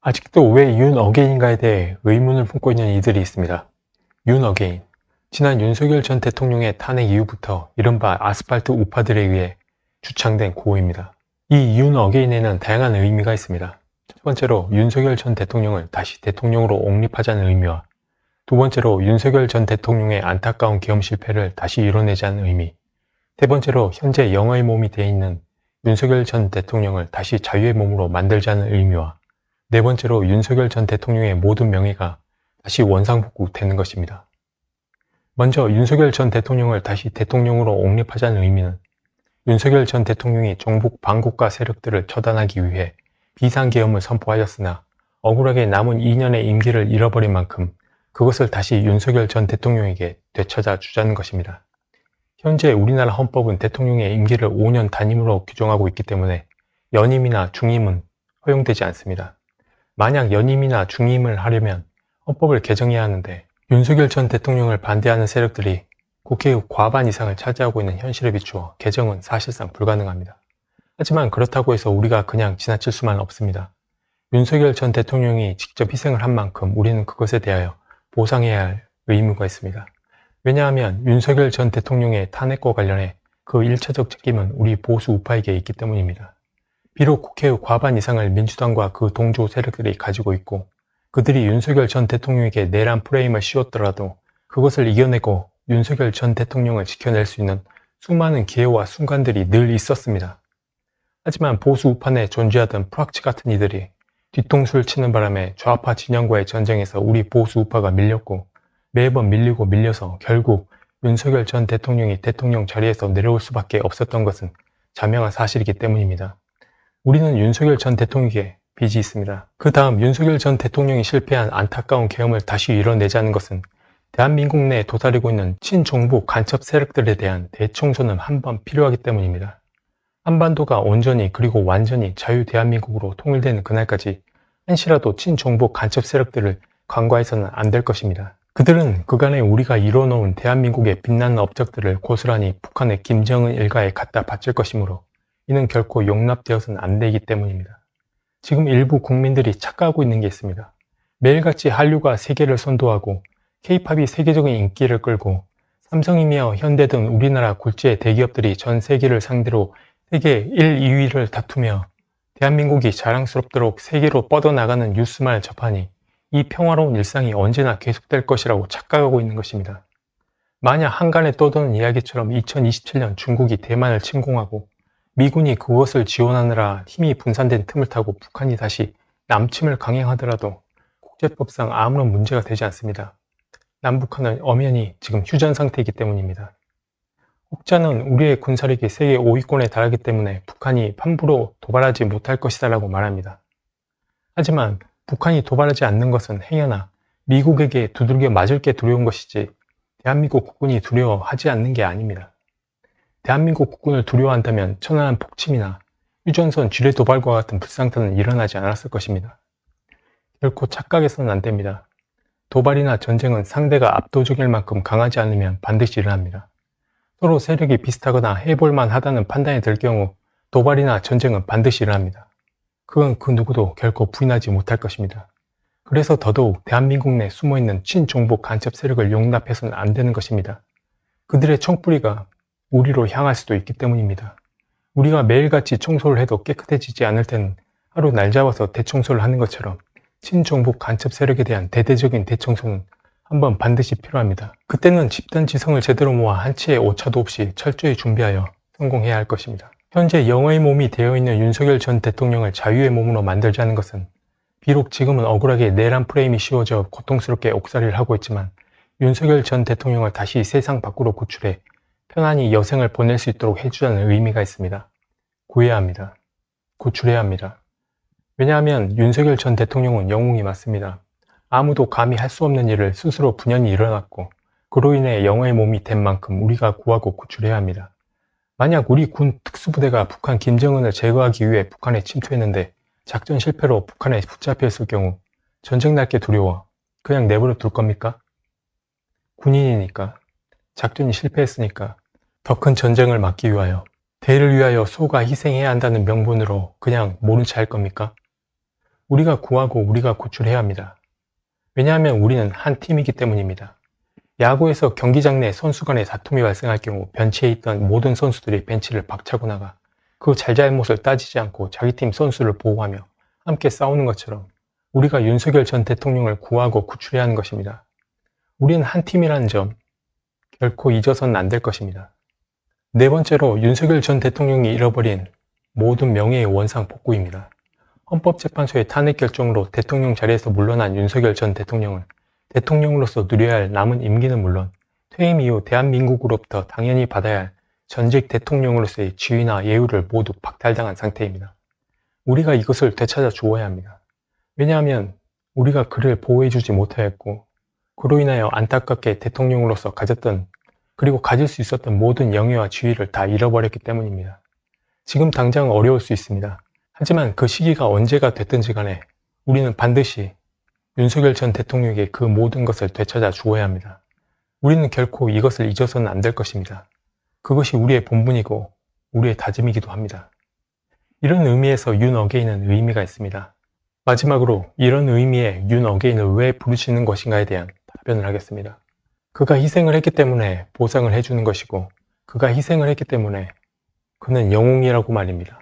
아직도 왜 윤 어게인인가에 대해 의문을 품고 있는 이들이 있습니다. 윤 어게인. 지난 윤석열 전 대통령의 탄핵 이후부터 이른바 아스팔트 우파들에 의해 주창된 구호입니다. 이 윤 어게인에는 다양한 의미가 있습니다. 첫 번째로 윤석열 전 대통령을 다시 대통령으로 옹립하자는 의미와 두 번째로 윤석열 전 대통령의 안타까운 계엄 실패를 다시 이뤄내자는 의미, 세 번째로 현재 영어의 몸이 되어 있는 윤석열 전 대통령을 다시 자유의 몸으로 만들자는 의미와 네 번째로 윤석열 전 대통령의 모든 명예가 다시 원상복구되는 것입니다. 먼저 윤석열 전 대통령을 다시 대통령으로 옹립하자는 의미는 윤석열 전 대통령이 종북 반국가 세력들을 처단하기 위해 비상계엄을 선포하였으나 억울하게 남은 2년의 임기를 잃어버린 만큼 그것을 다시 윤석열 전 대통령에게 되찾아 주자는 것입니다. 현재 우리나라 헌법은 대통령의 임기를 5년 단임으로 규정하고 있기 때문에 연임이나 중임은 허용되지 않습니다. 만약 연임이나 중임을 하려면 헌법을 개정해야 하는데 윤석열 전 대통령을 반대하는 세력들이 국회의 과반 이상을 차지하고 있는 현실에 비추어 개정은 사실상 불가능합니다. 하지만 그렇다고 해서 우리가 그냥 지나칠 수만 없습니다. 윤석열 전 대통령이 직접 희생을 한 만큼 우리는 그것에 대하여 보상해야 할 의무가 있습니다. 왜냐하면 윤석열 전 대통령의 탄핵과 관련해 그 1차적 책임은 우리 보수 우파에게 있기 때문입니다. 비록 국회의 과반 이상을 민주당과 그 동조 세력들이 가지고 있고 그들이 윤석열 전 대통령에게 내란 프레임을 씌웠더라도 그것을 이겨내고 윤석열 전 대통령을 지켜낼 수 있는 수많은 기회와 순간들이 늘 있었습니다. 하지만 보수 우판에 존재하던 프락치 같은 이들이 뒤통수를 치는 바람에 좌파 진영과의 전쟁에서 우리 보수 우파가 밀렸고 매번 밀리고 밀려서 결국 윤석열 전 대통령이 대통령 자리에서 내려올 수밖에 없었던 것은 자명한 사실이기 때문입니다. 우리는 윤석열 전 대통령에게 빚이 있습니다. 그 다음 윤석열 전 대통령이 실패한 안타까운 계엄을 다시 이뤄내자는 것은 대한민국 내에 도사리고 있는 친정부 간첩 세력들에 대한 대청소는 한번 필요하기 때문입니다. 한반도가 온전히 그리고 완전히 자유 대한민국으로 통일되는 그날까지 한시라도 친정부 간첩 세력들을 간과해서는 안 될 것입니다. 그들은 그간에 우리가 이뤄놓은 대한민국의 빛나는 업적들을 고스란히 북한의 김정은 일가에 갖다 바칠 것이므로 이는 결코 용납되어서는 안 되기 때문입니다. 지금 일부 국민들이 착각하고 있는 게 있습니다. 매일같이 한류가 세계를 선도하고 K-팝이 세계적인 인기를 끌고 삼성이며 현대 등 우리나라 굴지의 대기업들이 전 세계를 상대로 세계 1, 2위를 다투며 대한민국이 자랑스럽도록 세계로 뻗어나가는 뉴스만 접하니 이 평화로운 일상이 언제나 계속될 것이라고 착각하고 있는 것입니다. 만약 한간에 떠도는 이야기처럼 2027년 중국이 대만을 침공하고 미군이 그것을 지원하느라 힘이 분산된 틈을 타고 북한이 다시 남침을 강행하더라도 국제법상 아무런 문제가 되지 않습니다. 남북한은 엄연히 지금 휴전 상태이기 때문입니다. 혹자는 우리의 군사력이 세계 5위권에 달하기 때문에 북한이 함부로 도발하지 못할 것이다 라고 말합니다. 하지만 북한이 도발하지 않는 것은 행여나 미국에게 두들겨 맞을 게 두려운 것이지 대한민국 국군이 두려워하지 않는 게 아닙니다. 대한민국 국군을 두려워한다면 천안함 폭침이나 휴전선 지뢰 도발과 같은 불상사는 일어나지 않았을 것입니다. 결코 착각해서는 안 됩니다. 도발이나 전쟁은 상대가 압도적일 만큼 강하지 않으면 반드시 일어납니다. 서로 세력이 비슷하거나 해볼만 하다는 판단이 들 경우 도발이나 전쟁은 반드시 일어납니다. 그건 그 누구도 결코 부인하지 못할 것입니다. 그래서 더더욱 대한민국 내 숨어있는 친종북 간첩 세력을 용납해서는 안 되는 것입니다. 그들의 총뿌리가 우리로 향할 수도 있기 때문입니다. 우리가 매일같이 청소를 해도 깨끗해지지 않을 때는 하루 날 잡아서 대청소를 하는 것처럼 친정북 간첩 세력에 대한 대대적인 대청소는 한번 반드시 필요합니다. 그때는 집단 지성을 제대로 모아 한치의 오차도 없이 철저히 준비하여 성공해야 할 것입니다. 현재 영어의 몸이 되어 있는 윤석열 전 대통령을 자유의 몸으로 만들자는 것은 비록 지금은 억울하게 내란 프레임이 씌워져 고통스럽게 옥살이를 하고 있지만 윤석열 전 대통령을 다시 세상 밖으로 구출해 편안히 여생을 보낼 수 있도록 해주자는 의미가 있습니다. 구해야 합니다. 구출해야 합니다. 왜냐하면 윤석열 전 대통령은 영웅이 맞습니다. 아무도 감히 할 수 없는 일을 스스로 분연히 일어났고 그로 인해 영어의 몸이 된 만큼 우리가 구하고 구출해야 합니다. 만약 우리 군 특수부대가 북한 김정은을 제거하기 위해 북한에 침투했는데 작전 실패로 북한에 붙잡혔을 경우 전쟁 날 게 두려워 그냥 내버려 둘 겁니까? 군인이니까, 작전이 실패했으니까 더 큰 전쟁을 막기 위하여 대를 위하여 소가 희생해야 한다는 명분으로 그냥 모른 체 할 겁니까? 우리가 구하고 우리가 구출해야 합니다. 왜냐하면 우리는 한 팀이기 때문입니다. 야구에서 경기장 내 선수 간의 다툼이 발생할 경우 벤치에 있던 모든 선수들이 벤치를 박차고 나가 그 잘잘못을 따지지 않고 자기 팀 선수를 보호하며 함께 싸우는 것처럼 우리가 윤석열 전 대통령을 구하고 구출해야 하는 것입니다. 우리는 한 팀이라는 점 결코 잊어서는 안 될 것입니다. 네 번째로 윤석열 전 대통령이 잃어버린 모든 명예의 원상 복구입니다. 헌법재판소의 탄핵 결정으로 대통령 자리에서 물러난 윤석열 전 대통령은 대통령으로서 누려야 할 남은 임기는 물론 퇴임 이후 대한민국으로부터 당연히 받아야 할 전직 대통령으로서의 지위나 예우를 모두 박탈당한 상태입니다. 우리가 이것을 되찾아 주어야 합니다. 왜냐하면 우리가 그를 보호해주지 못하였고 그로 인하여 안타깝게 대통령으로서 가졌던 그리고 가질 수 있었던 모든 영예와 지위를 다 잃어버렸기 때문입니다. 지금 당장 어려울 수 있습니다. 하지만 그 시기가 언제가 됐든지 간에 우리는 반드시 윤석열 전 대통령에게 그 모든 것을 되찾아 주어야 합니다. 우리는 결코 이것을 잊어서는 안 될 것입니다. 그것이 우리의 본분이고 우리의 다짐이기도 합니다. 이런 의미에서 윤 어게인은 의미가 있습니다. 마지막으로 이런 의미의 윤 어게인을 왜 부르시는 것인가에 대한 답변을 하겠습니다. 그가 희생을 했기 때문에 보상을 해주는 것이고 그가 희생을 했기 때문에 그는 영웅이라고 말입니다.